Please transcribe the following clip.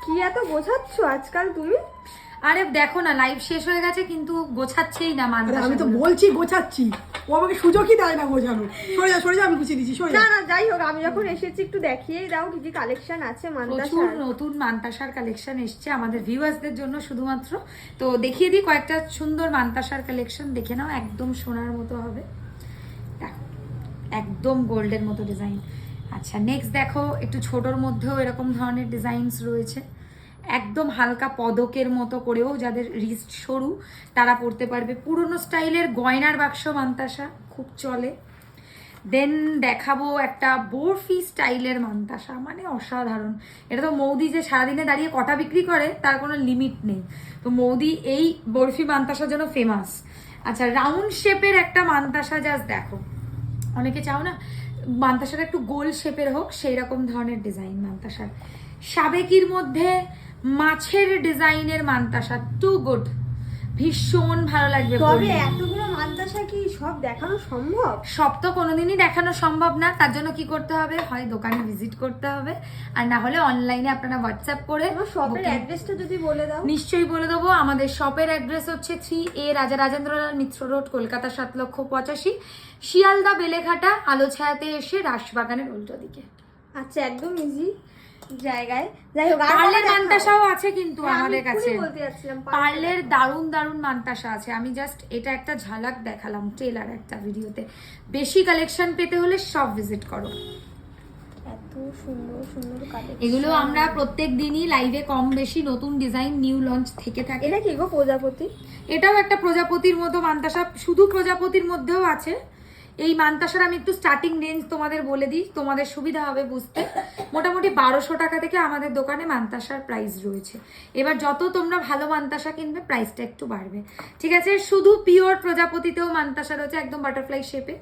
কি এত বোঝাচ্ছ আজকাল তুমি? আরে দেখো না, লাইভ শেষ হয়ে গেছে কিন্তু গোছাচ্ছেই না মানতাশা। আমি তো বলছি গোছাচ্ছি, ও আমাকে সুযোগই দেয় না গোছানো। সরে যা আমি গুছিয়ে দিচ্ছি, সরে যা। না যাই হোক, আমি যখন এসেছি একটু দেখিয়েই দাও কি কি কালেকশন আছে প্রচুর মানতাশার। নতুন মানতাশার কালেকশন এসছে আমাদের ভিউয়ার্সদের জন্য শুধুমাত্র। তো দেখিয়ে দিই কয়েকটা সুন্দর মানতাশার কালেকশন, দেখে নাও। একদম সোনার মতো হবে, দেখো একদম গোল্ডের মতো ডিজাইন। আচ্ছা নেক্সট দেখো, একটু ছোটোর মধ্যেও এরকম ধরনের ডিজাইনস রয়েছে, একদম হালকা পদকের মতো করেও, যাদের রিস্ট সরু তারা পরতে পারবে। পুরনো স্টাইলের গয়নার বাক্স মানতাশা খুব চলে। দেন দেখাবো একটা বরফি স্টাইলের মানতাশা, মানে অসাধারণ। এটা তো মৌদি যে সারাদিনে দাঁড়িয়ে কটা বিক্রি করে তার কোনো লিমিট নেই, তো মৌদি এই বরফি মানতাশার জন্য ফেমাস। আচ্ছা রাউন্ড শেপের একটা মানতাশা, জাস্ট দেখো, অনেকে চাও না মানতাশাটা একটু গোল শেপের হোক, সেই রকম ধরনের ডিজাইন মানতাশার। সাবেকির মধ্যে মাছের ডিজাইনের মানতাশা, টু গুড, ভীষণ ভালো লাগবে। তবে এতগুলো মানতাশা কি সব দেখানো সম্ভব? সব তো কোনোদিনই দেখানো সম্ভব না, তার জন্য কি করতে হবে, হয় দোকানে ভিজিট করতে হবে, আর না হলে অনলাইনে আপনারা হোয়াটসঅ্যাপ করে। তোমার শপের অ্যাড্রেসটা যদি বলে দাও। নিশ্চয়ই বলে দেবো। আমাদের শপের অ্যাড্রেস হচ্ছে 3A রাজা রাজেন্দ্রলাল মিত্র রোড, কলকাতা 7,85,000, শিয়ালদা বেলেঘাটা আলো ছায়াতে এসে রাসবাগানের উল্টো দিকে। আচ্ছা একদম ইজি জায়গায়। যাই হোক, পার্লের মানতাশাও আছে কিন্তু আমাদের কাছে। বলতে যাচ্ছিলাম পার্লের দারুণ দারুণ মানতাশা আছে। আমি জাস্ট এটা একটা ঝালক দেখালাম ট্রেলার একটা ভিডিওতে। বেশি কালেকশন পেতে হলে সব ভিজিট করো। এত সুন্দর সুন্দর কালেকশন। এগুলো আমরা প্রত্যেক দিনই লাইভে কম বেশি নতুন ডিজাইন নিউ লঞ্চ থেকে থাকে। এটা কি গো, প্রজাপতি? এটাও একটা প্রজাপতির মতো মানতাশা, শুধু প্রজাপতির মধ্যেও আছে। এই মানতাশার আমি একটু স্টার্টিং রেঞ্জ তোমাদের বলে দিই, তোমাদের সুবিধা হবে বুঝতে। মোটামুটি 1200 টাকা থেকে আমাদের দোকানে মানতাশার প্রাইস রয়েছে। এবার যত তোমরা ভালো মানতাশা কিনবে প্রাইসটা একটু বাড়বে, ঠিক আছে। শুধু পিওর প্রজাপতিতেও মানতাশা রয়েছে, একদম বাটারফ্লাই শেপে।